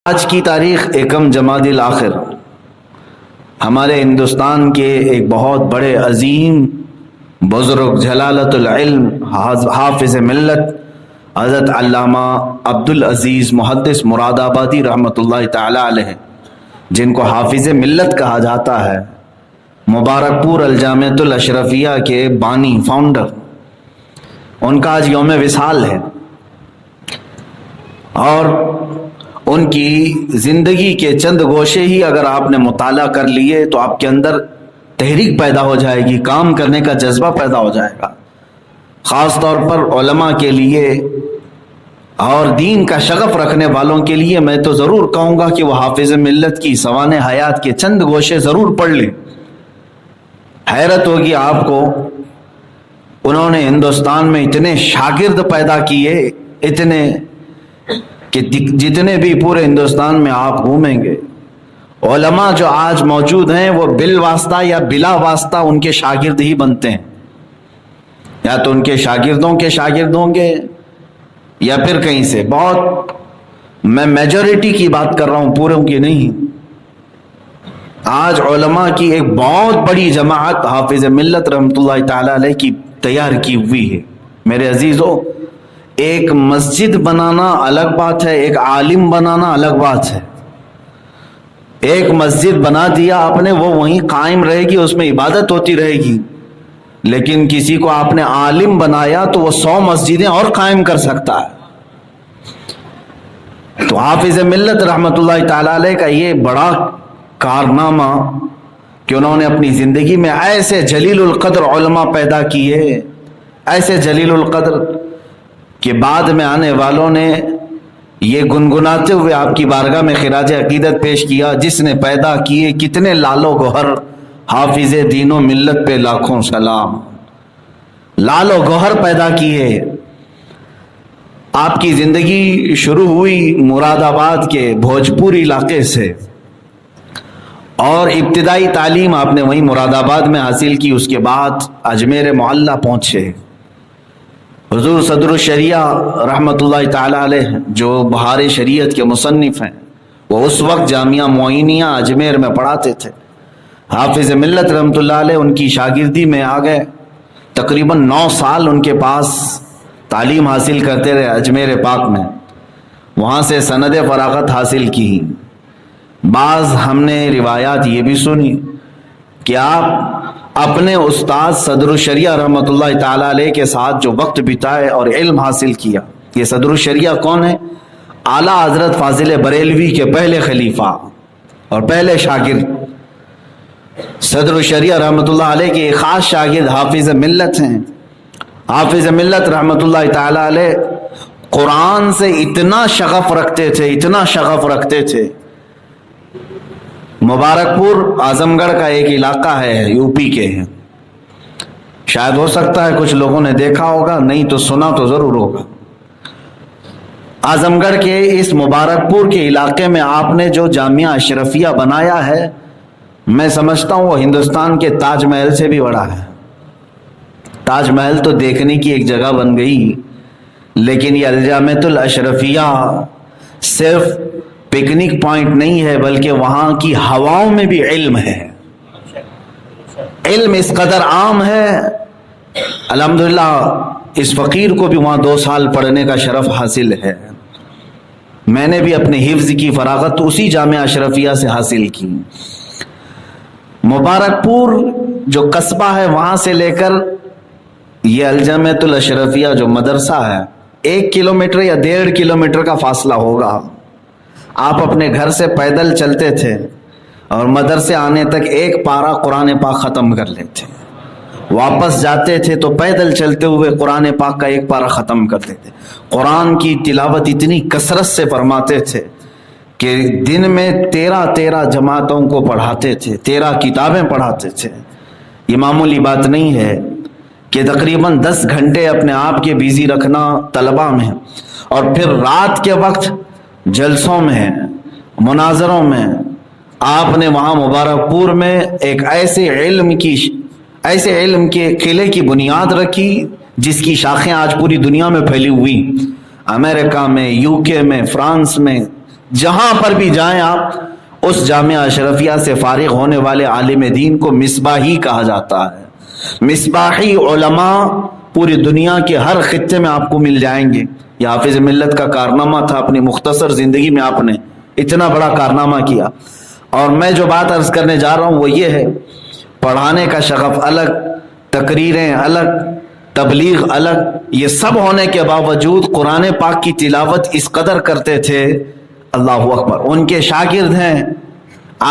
آج کی تاریخ یکم جمادی الاخر ہمارے ہندوستان کے ایک بہت بڑے عظیم بزرگ جلالت العلم حافظ ملت حضرت علامہ عبدالعزیز محدث مراد آبادی رحمۃ اللہ تعالی علیہ، جن کو حافظ ملت کہا جاتا ہے، مبارک پور الجامعۃ الاشرفیہ کے بانی فاؤنڈر، ان کا آج یوم وصال ہے۔ اور ان کی زندگی کے چند گوشے ہی اگر آپ نے مطالعہ کر لیے تو آپ کے اندر تحریک پیدا ہو جائے گی، کام کرنے کا جذبہ پیدا ہو جائے گا۔ خاص طور پر علماء کے لیے اور دین کا شغف رکھنے والوں کے لیے میں تو ضرور کہوں گا کہ وہ حافظ ملت کی سوانح حیات کے چند گوشے ضرور پڑھ لیں۔ حیرت ہوگی آپ کو، انہوں نے ہندوستان میں اتنے شاگرد پیدا کیے، اتنے کہ جتنے بھی پورے ہندوستان میں آپ گھومیں گے، علماء جو آج موجود ہیں وہ بالواسطہ یا بلا واسطہ ان کے شاگرد ہی بنتے ہیں، یا تو ان کے شاگردوں کے شاگرد ہوں گے یا پھر کہیں سے۔ بہت میں میجورٹی کی بات کر رہا ہوں، پوروں کی نہیں۔ آج علماء کی ایک بہت بڑی جماعت حافظ ملت رحمۃ اللہ تعالی علیہ کی تیار کی ہوئی ہے۔ میرے عزیزو، ایک مسجد بنانا الگ بات ہے، ایک عالم بنانا الگ بات ہے۔ ایک مسجد بنا دیا آپ نے، وہ وہیں قائم رہے گی، اس میں عبادت ہوتی رہے گی، لیکن کسی کو آپ نے عالم بنایا تو وہ 100 مسجدیں اور قائم کر سکتا ہے۔ تو حافظ ملت رحمۃ اللہ تعالی علیہ کا یہ بڑا کارنامہ کہ انہوں نے اپنی زندگی میں ایسے جلیل القدر علماء پیدا کیے، ایسے جلیل القدر کہ بعد میں آنے والوں نے یہ گنگناتے ہوئے آپ کی بارگاہ میں خراج عقیدت پیش کیا، جس نے پیدا کیے کتنے لال و گوہر، حافظ دین و ملت پہ لاکھوں سلام۔ لال و گوہر پیدا کیے۔ آپ کی زندگی شروع ہوئی مراد آباد کے بھوجپور علاقے سے، اور ابتدائی تعلیم آپ نے وہیں مراد آباد میں حاصل کی۔ اس کے بعد اجمیر معلیٰ پہنچے۔ حضور صدر الشریعہ رحمۃ اللہ تعالی علیہ جو بہار شریعت کے مصنف ہیں، وہ اس وقت جامعہ معینیہ اجمیر میں پڑھاتے تھے۔ حافظ ملت رحمۃ اللہ علیہ ان کی شاگردی میں آ گئے، تقریباً 9 سال ان کے پاس تعلیم حاصل کرتے رہے اجمیر پاک میں، وہاں سے سند فراغت حاصل کی۔ بعض ہم نے روایات یہ بھی سنی کہ آپ اپنے استاد صدر الشریعہ رحمۃ اللہ تعالی علیہ کے ساتھ جو وقت بتائے اور علم حاصل کیا۔ یہ صدر الشریعہ کون ہے؟ اعلیٰ حضرت فاضل بریلوی کے پہلے خلیفہ اور پہلے شاگرد۔ صدر الشریعہ رحمۃ اللہ علیہ کے ایک خاص شاگرد حافظ ملت ہیں۔ حافظ ملت رحمۃ اللہ تعالی علیہ قرآن سے اتنا شغف رکھتے تھے، اتنا شغف رکھتے تھے۔ مبارک پور اعظم گڑھ کا ایک علاقہ ہے، یو پی کے ہیں، شاید ہو سکتا ہے کچھ لوگوں نے دیکھا ہوگا، نہیں تو سنا تو ضرور ہوگا۔ اعظم گڑھ کے اس مبارک پور کے علاقے میں آپ نے جو جامعہ اشرفیہ بنایا ہے، میں سمجھتا ہوں وہ ہندوستان کے تاج محل سے بھی بڑا ہے۔ تاج محل تو دیکھنے کی ایک جگہ بن گئی، لیکن یہ الجامعۃ الاشرفیہ صرف پکنک پوائنٹ نہیں ہے، بلکہ وہاں کی ہواؤں میں بھی علم ہے۔ علم اس قدر عام ہے، الحمدللہ اس فقیر کو بھی وہاں 2 سال پڑھنے کا شرف حاصل ہے۔ میں نے بھی اپنے حفظ کی فراغت اسی جامعہ اشرفیہ سے حاصل کی۔ مبارک پور جو قصبہ ہے، وہاں سے لے کر یہ الجامعۃ الاشرفیہ جو مدرسہ ہے، 1 کلومیٹر یا 1.5 کلومیٹر کا فاصلہ ہوگا۔ آپ اپنے گھر سے پیدل چلتے تھے اور مدرسے آنے تک ایک پارہ قرآن پاک ختم کر لیتے، واپس جاتے تھے تو پیدل چلتے ہوئے قرآن پاک کا ایک پارہ ختم کرتے تھے۔ قرآن کی تلاوت اتنی کثرت سے فرماتے تھے کہ دن میں 13 جماعتوں کو پڑھاتے تھے، 13 کتابیں پڑھاتے تھے۔ یہ معمولی بات نہیں ہے کہ تقریباً 10 گھنٹے اپنے آپ کے بیزی رکھنا طلبہ میں، اور پھر رات کے وقت جلسوں میں، مناظروں میں آپ نے وہاں مبارک پور میں ایک ایسے علم کے قلعے کی بنیاد رکھی جس کی شاخیں آج پوری دنیا میں پھیلی ہوئی، امریکہ میں، یو کے میں، فرانس میں، جہاں پر بھی جائیں آپ اس جامعہ اشرفیہ سے فارغ ہونے والے عالم دین کو مصباحی کہا جاتا ہے۔ مصباحی علماء پوری دنیا کے ہر خطے میں آپ کو مل جائیں گے۔ یہ حافظ ملت کا کارنامہ تھا، اپنی مختصر زندگی میں آپ نے اتنا بڑا کارنامہ کیا۔ اور میں جو بات عرض کرنے جا رہا ہوں وہ یہ ہے، پڑھانے کا شغف الگ، تقریریں الگ، تبلیغ الگ، یہ سب ہونے کے باوجود قرآن پاک کی تلاوت اس قدر کرتے تھے، اللہ اکبر۔ ان کے شاگرد ہیں،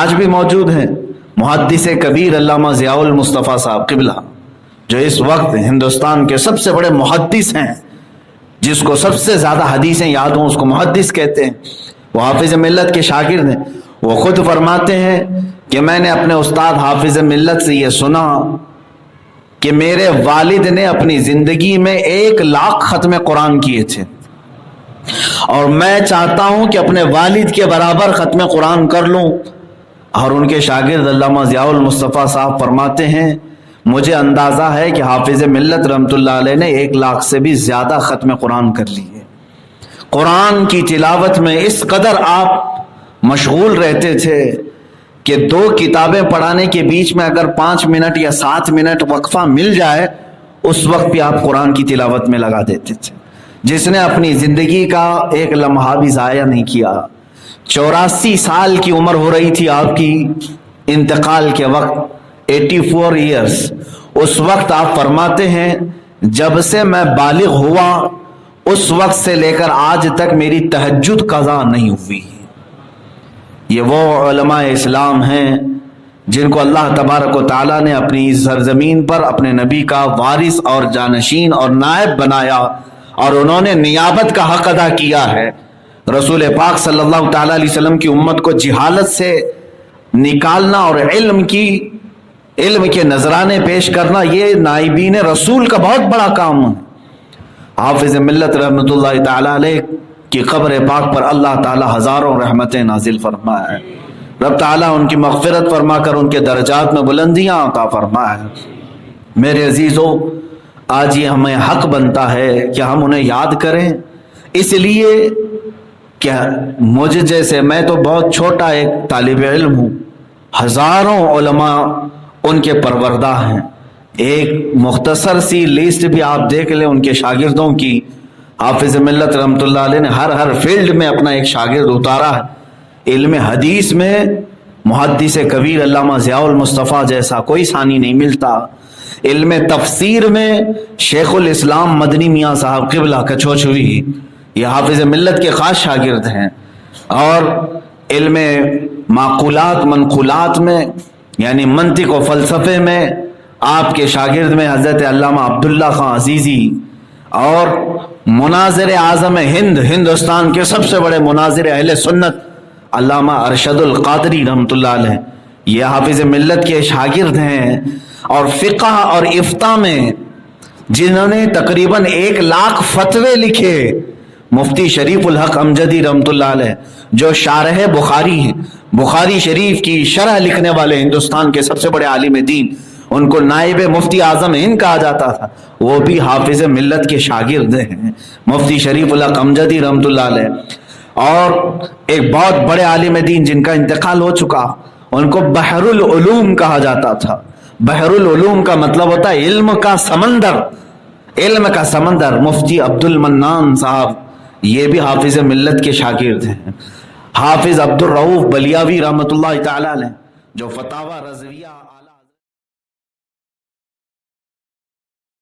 آج بھی موجود ہیں، محدث کبیر علامہ ضیاء المصطفیٰ صاحب قبلہ، جو اس وقت ہندوستان کے سب سے بڑے محدث ہیں، جس کو سب سے زیادہ حدیثیں یاد ہوں اس کو محدث کہتے ہیں۔ وہ حافظ ملت کے شاگرد ہیں۔ وہ خود فرماتے ہیں کہ میں نے اپنے استاد حافظ ملت سے یہ سنا کہ میرے والد نے اپنی زندگی میں 1,00,000 ختم قرآن کیے تھے، اور میں چاہتا ہوں کہ اپنے والد کے برابر ختم قرآن کر لوں۔ اور ان کے شاگرد علامہ ضیاء المصطفیٰ صاحب فرماتے ہیں مجھے اندازہ ہے کہ حافظ ملت رحمۃ اللہ علیہ نے 1,00,000 سے بھی زیادہ ختم قرآن کر لیے۔ قرآن کی تلاوت میں اس قدر آپ مشغول رہتے تھے کہ 2 کتابیں پڑھانے کے بیچ میں اگر 5 منٹ یا 7 منٹ وقفہ مل جائے اس وقت بھی آپ قرآن کی تلاوت میں لگا دیتے تھے۔ جس نے اپنی زندگی کا ایک لمحہ بھی ضائع نہیں کیا۔ 84 سال کی عمر ہو رہی تھی آپ کی انتقال کے وقت، 84 ایئرس۔ اس وقت آپ فرماتے ہیں جب سے میں بالغ ہوا اس وقت سے لے کر آج تک میری تہجد قضا نہیں ہوئی۔ یہ وہ علماء اسلام ہیں جن کو اللہ تبارک و تعالیٰ نے اپنی سرزمین پر اپنے نبی کا وارث اور جانشین اور نائب بنایا، اور انہوں نے نیابت کا حق ادا کیا ہے۔ رسول پاک صلی اللہ تعالیٰ علیہ وسلم کی امت کو جہالت سے نکالنا اور علم کے نذرانے پیش کرنا، یہ نائبین رسول کا بہت بڑا کام ہے۔ حافظ ملت رحمۃ اللہ تعالیٰ علیہ کی قبر پاک پر اللہ تعالیٰ ہزاروں رحمتیں نازل فرمائے۔ رب تعالیٰ ان کی مغفرت فرما کر ان کے درجات میں بلندیاں عطا فرمائے۔ میرے عزیزو، آج یہ ہمیں حق بنتا ہے کہ ہم انہیں یاد کریں، اس لیے کہ مجھ جیسے، میں تو بہت چھوٹا ایک طالب علم ہوں، ہزاروں علماء ان کے پروردہ ہیں۔ ایک مختصر سی لسٹ بھی آپ دیکھ لیں ان کے شاگردوں کی۔ حافظ ملت رحمۃ اللہ علیہ نے ہر فیلڈ میں اپنا ایک شاگرد اتارا ہے۔ علم حدیث میں محدث کبیر علامہ ضیاء المصطفیٰ جیسا کوئی ثانی نہیں ملتا۔ علم تفسیر میں شیخ الاسلام مدنی میاں صاحب قبلہ کچھوچھوی، یہ حافظ ملت کے خاص شاگرد ہیں۔ اور علم معقولات منقولات میں یعنی منطق و فلسفے میں آپ کے شاگرد میں حضرت علامہ عبداللہ خان عزیزی، اور مناظر اعظم ہندوستان کے سب سے بڑے مناظر اہل سنت علامہ ارشد القادری رحمۃ اللہ علیہ، یہ حافظ ملت کے شاگرد ہیں۔ اور فقہ اور افتاء میں جنہوں نے تقریباً 1,00,000 فتوے لکھے، مفتی شریف الحق امجدی رحمۃ اللہ علیہ جو شارح بخاری ہیں، بخاری شریف کی شرح لکھنے والے ہندوستان کے سب سے بڑے عالم دین، ان کو نائب مفتی اعظم ہند کہا جاتا تھا، وہ بھی حافظ ملت کے شاگرد ہیں، مفتی شریف الحق امجدی رحمۃ اللہ علیہ۔ اور ایک بہت بڑے عالم دین جن کا انتقال ہو چکا، ان کو بحر العلوم کہا جاتا تھا۔ بحر العلوم کا مطلب ہوتا ہے علم کا سمندر، علم کا سمندر۔ مفتی عبد المنان صاحب یہ بھی حافظ ملت کے شاگرد ہیں۔ حافظ عبد الرؤف بلیاوی رحمۃ اللہ تعالی علیہ جو فتاوی رضویہ